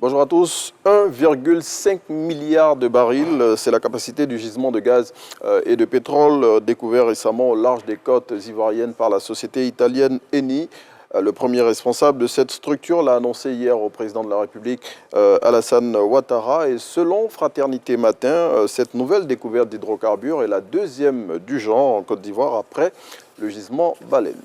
Bonjour à tous. 1,5 milliard de barils, c'est la capacité du gisement de gaz et de pétrole découvert récemment au large des côtes ivoiriennes par la société italienne Eni. Le premier responsable de cette structure l'a annoncé hier au président de la République, Alassane Ouattara. Et selon Fraternité Matin, cette nouvelle découverte d'hydrocarbures est la deuxième du genre en Côte d'Ivoire après le gisement Baleine.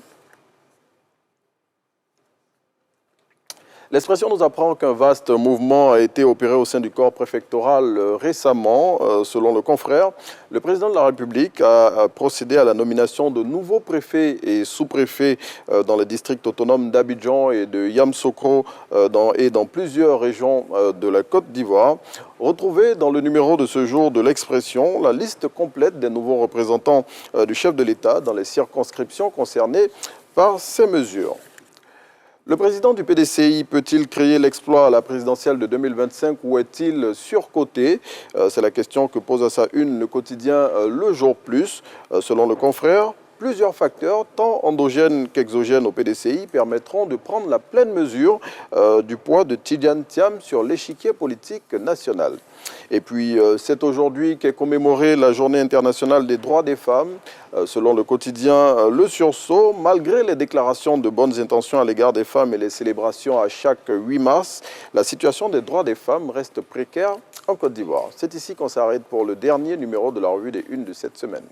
L'expression nous apprend qu'un vaste mouvement a été opéré au sein du corps préfectoral récemment. Selon le confrère, le président de la République a procédé à la nomination de nouveaux préfets et sous-préfets dans les districts autonomes d'Abidjan et de Yamoussoukro et dans plusieurs régions de la Côte d'Ivoire. Retrouvez dans le numéro de ce jour de l'Expression la liste complète des nouveaux représentants du chef de l'État dans les circonscriptions concernées par ces mesures. Le président du PDCI peut-il créer l'exploit à la présidentielle de 2025 ou est-il surcoté? C'est la question que pose à sa une le quotidien Le Jour Plus. Selon le confrère, plusieurs facteurs, tant endogènes qu'exogènes au PDCI, permettront de prendre la pleine mesure du poids de Tidjane Thiam sur l'échiquier politique national. Et puis, c'est aujourd'hui qu'est commémorée la Journée internationale des droits des femmes. Selon le quotidien Le Sursaut, malgré les déclarations de bonnes intentions à l'égard des femmes et les célébrations à chaque 8 mars, la situation des droits des femmes reste précaire en Côte d'Ivoire. C'est ici qu'on s'arrête pour le dernier numéro de la revue des Unes de cette semaine.